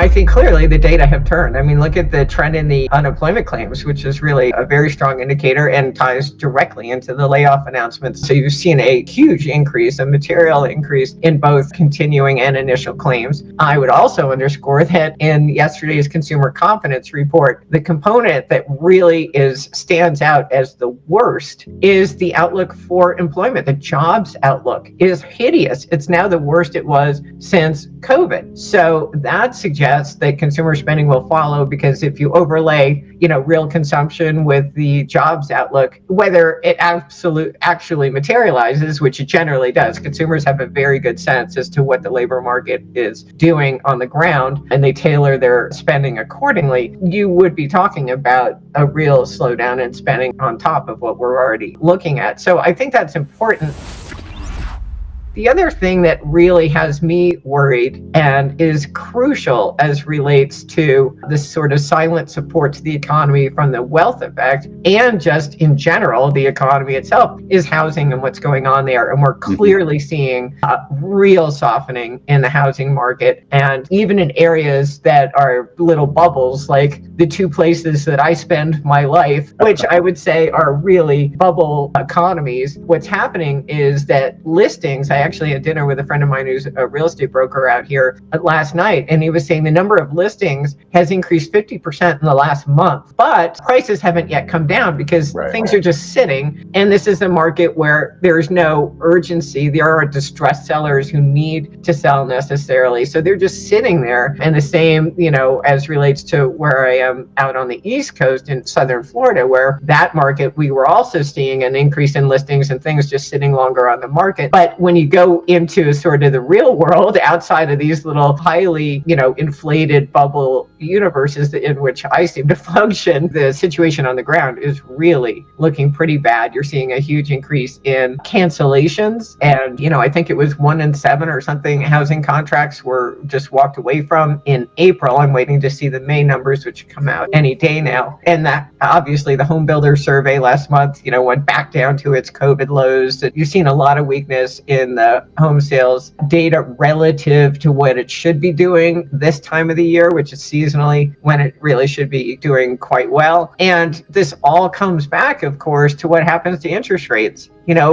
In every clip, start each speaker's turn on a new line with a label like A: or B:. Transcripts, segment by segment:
A: I think clearly the data have turned. I mean, look at the trend in the unemployment claims, which is really a very strong indicator and ties directly into the layoff announcements. So you've seen a huge increase, a material increase in both continuing and initial claims. I would also underscore that in yesterday's consumer confidence report, the component that really stands out as the worst is the outlook for employment. The jobs outlook is hideous. It's now the worst it was since COVID. So that suggests that consumer spending will follow, because if you overlay, real consumption with the jobs outlook, whether it actually materializes, which it generally does, consumers have a very good sense as to what the labor market is doing on the ground, and they tailor their spending accordingly, you would be talking about a real slowdown in spending on top of what we're already looking at. So I think that's important. The other thing that really has me worried and is crucial as relates to this sort of silent support to the economy from the wealth effect, and just in general, the economy itself, is housing and what's going on there. And we're clearly seeing a real softening in the housing market. And even in areas that are little bubbles, like the two places that I spend my life, which I would say are really bubble economies, what's happening is that listings, I actually had dinner with a friend of mine who's a real estate broker out here last night, and he was saying the number of listings has increased 50% in the last month, but prices haven't yet come down because things are just sitting. And this is a market where there's no urgency. There are distressed sellers who need to sell necessarily. So they're just sitting there. And the same, as relates to where I am out on the East Coast in Southern Florida, where that market, we were also seeing an increase in listings and things just sitting longer on the market. But when you go into sort of the real world outside of these little highly, inflated bubble universes in which I seem to function, the situation on the ground is really looking pretty bad. You're seeing a huge increase in cancellations. And, I think it was 1 in 7 or something housing contracts were just walked away from in April. I'm waiting to see the May numbers, which come out any day now. And that obviously the home builder survey last month, went back down to its COVID lows. You've seen a lot of weakness in the home sales data relative to what it should be doing this time of the year, which is seasonally when it really should be doing quite well. And this all comes back, of course, to what happens to interest rates.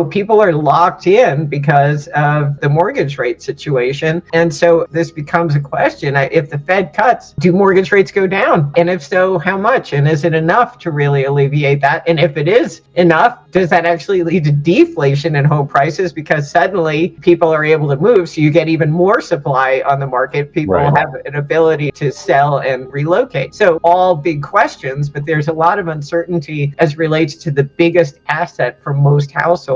A: People are locked in because of the mortgage rate situation. And so this becomes a question. If the Fed cuts, do mortgage rates go down? And if so, how much? And is it enough to really alleviate that? And if it is enough, does that actually lead to deflation in home prices? Because suddenly people are able to move, so you get even more supply on the market. People have an ability to sell and relocate. So all big questions, but there's a lot of uncertainty as relates to the biggest asset for most households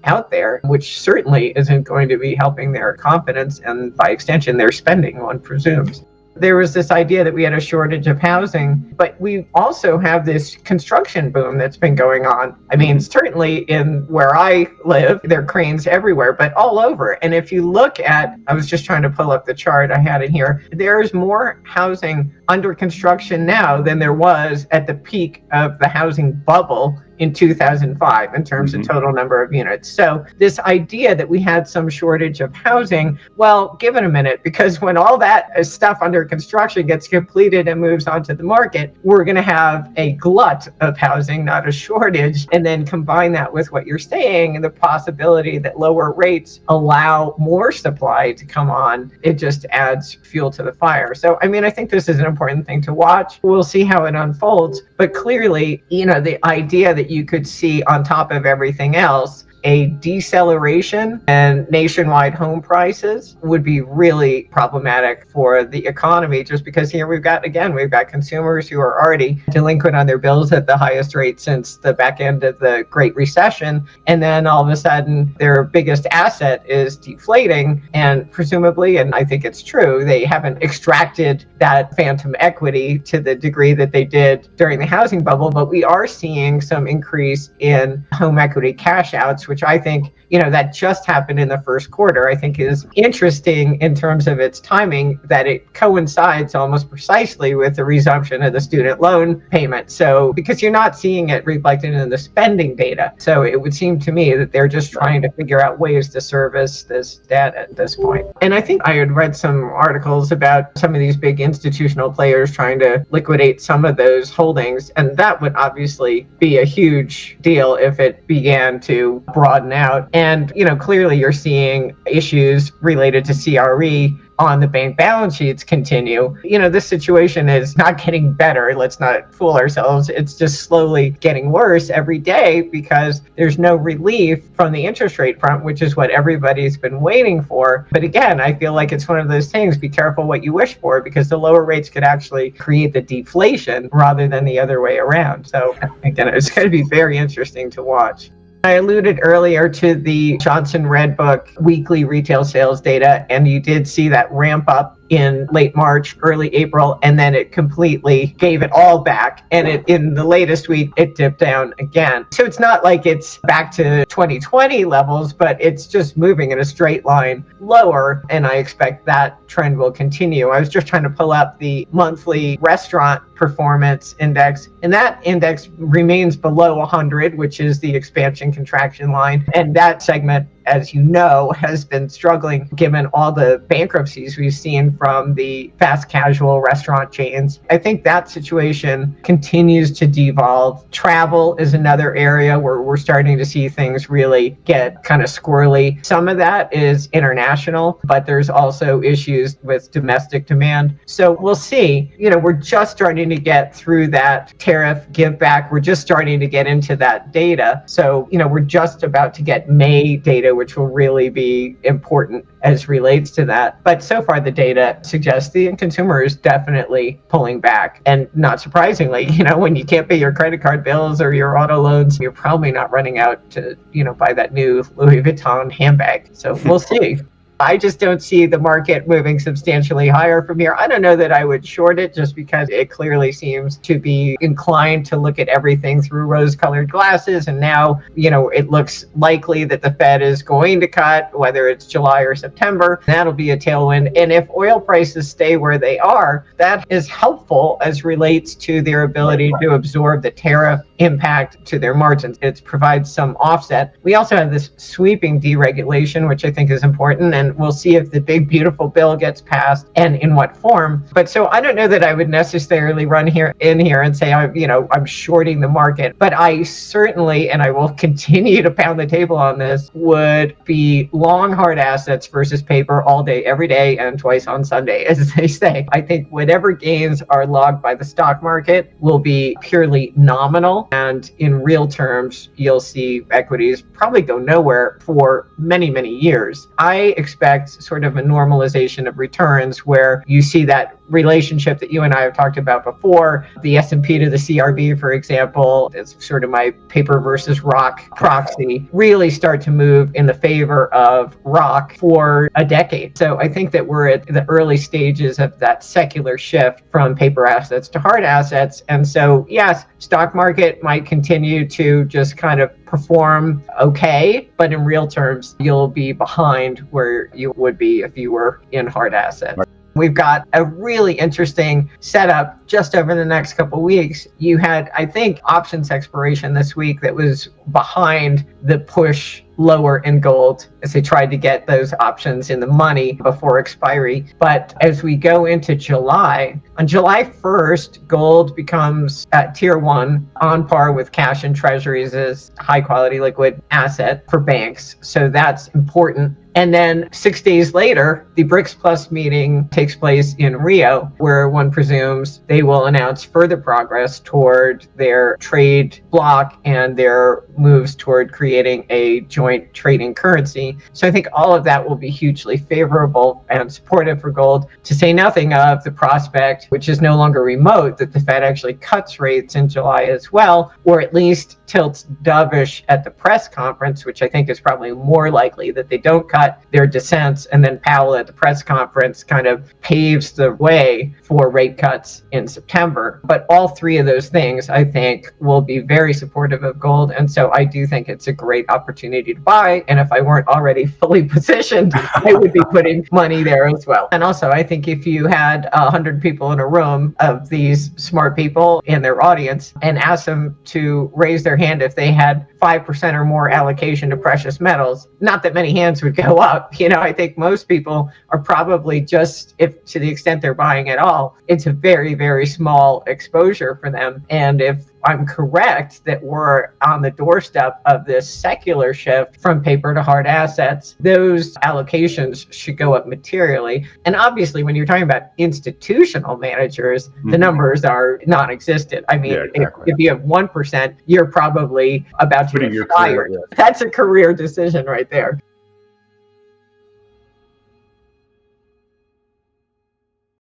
A: out there, which certainly isn't going to be helping their confidence and by extension their spending, one presumes. There was this idea that we had a shortage of housing, but we also have this construction boom that's been going on. I mean, certainly in where I live, there are cranes everywhere, but all over. And if you look at, I was just trying to pull up the chart, I had it here, there's more housing under construction now than there was at the peak of the housing bubble in 2005 in terms of total number of units. So this idea that we had some shortage of housing, well, give it a minute, because when all that stuff under construction gets completed and moves onto the market, we're going to have a glut of housing, not a shortage. And then combine that with what you're saying and the possibility that lower rates allow more supply to come on, it just adds fuel to the fire. So, I think this is an important thing to watch. We'll see how it unfolds. But clearly, the idea that you could see on top of everything else a deceleration in nationwide home prices would be really problematic for the economy, just because here we've got consumers who are already delinquent on their bills at the highest rate since the back end of the Great Recession. And then all of a sudden their biggest asset is deflating, and presumably, and I think it's true, they haven't extracted that phantom equity to the degree that they did during the housing bubble, but we are seeing some increase in home equity cash outs, which I think, that just happened in the first quarter, I think is interesting in terms of its timing, that it coincides almost precisely with the resumption of the student loan payment. So, because you're not seeing it reflected in the spending data. So it would seem to me that they're just trying to figure out ways to service this debt at this point. And I think I had read some articles about some of these big institutional players trying to liquidate some of those holdings. And that would obviously be a huge deal if it began to broaden out. And, clearly you're seeing issues related to CRE on the bank balance sheets continue. This situation is not getting better. Let's not fool ourselves. It's just slowly getting worse every day because there's no relief from the interest rate front, which is what everybody's been waiting for. But again, I feel like it's one of those things, be careful what you wish for, because the lower rates could actually create the deflation rather than the other way around. So again, it's going to be very interesting to watch. I alluded earlier to the Johnson Red Book weekly retail sales data, and you did see that ramp up in late March, early April, and then it completely gave it all back. And in the latest week, it dipped down again. So it's not like it's back to 2020 levels, but it's just moving in a straight line lower. And I expect that trend will continue. I was just trying to pull up the monthly restaurant performance index, and that index remains below 100, which is the expansion contraction line. And that segment, as you know, has been struggling given all the bankruptcies we've seen from the fast casual restaurant chains. I think that situation continues to devolve. Travel is another area where we're starting to see things really get kind of squirrely. Some of that is international, but there's also issues with domestic demand. So we'll see. We're just starting to get through that tariff give back. We're just starting to get into that data. So, we're just about to get May data, which will really be important as relates to that. But so far, the data suggests the consumer is definitely pulling back. And not surprisingly, when you can't pay your credit card bills or your auto loans, you're probably not running out to, buy that new Louis Vuitton handbag. So we'll see. I just don't see the market moving substantially higher from here. I don't know that I would short it, just because it clearly seems to be inclined to look at everything through rose-colored glasses. And now, it looks likely that the Fed is going to cut, whether it's July or September. That'll be a tailwind. And if oil prices stay where they are, that is helpful as relates to their ability to absorb the tariff impact to their margins. It provides some offset. We also have this sweeping deregulation, which I think is important. And we'll see if the big, beautiful bill gets passed and in what form. But so I don't know that I would necessarily run in here and say, I'm shorting the market. But I certainly, and I will continue to pound the table on this, would be long hard assets versus paper all day, every day, and twice on Sunday, as they say. I think whatever gains are logged by the stock market will be purely nominal. And in real terms, you'll see equities probably go nowhere for many, many years. I expect sort of a normalization of returns where you see that relationship that you and I have talked about before, the S&P to the CRB, for example, it's sort of my paper versus rock proxy, really start to move in the favor of rock for a decade. So I think that we're at the early stages of that secular shift from paper assets to hard assets. And so, yes, stock market might continue to just kind of perform okay, but in real terms, you'll be behind where you would be if you were in hard assets. We've got a really interesting setup just over the next couple of weeks. You had, I think, options expiration this week that was behind the push lower in gold as they tried to get those options in the money before expiry. But as we go into July, on July 1st, gold becomes at tier 1 on par with cash and treasuries as high quality liquid asset for banks. So that's important. And then 6 days later, the BRICS Plus meeting takes place in Rio, where one presumes they will announce further progress toward their trade bloc and their moves toward creating a joint trading currency. So I think all of that will be hugely favorable and supportive for gold, to say nothing of the prospect, which is no longer remote, that the Fed actually cuts rates in July as well, or at least tilts dovish at the press conference, which I think is probably more likely that they don't cut. cut their dissents, and then Powell at the press conference kind of paves the way for rate cuts in September. But all three of those things, I think, will be very supportive of gold. And so I do think it's a great opportunity to buy. And if I weren't already fully positioned, I would be putting money there as well. And also, I think if you had 100 people in a room of these smart people in their audience and asked them to raise their hand if they had 5% or more allocation to precious metals, not that many hands would go up. I think most people are probably just, if to the extent they're buying at all, it's a very, very small exposure for them. And if I'm correct that we're on the doorstep of this secular shift from paper to hard assets, those allocations should go up materially. And obviously, when you're talking about institutional managers, the numbers are non-existent. I mean, if you have 1%, you're probably about to get fired. That's a career decision right there.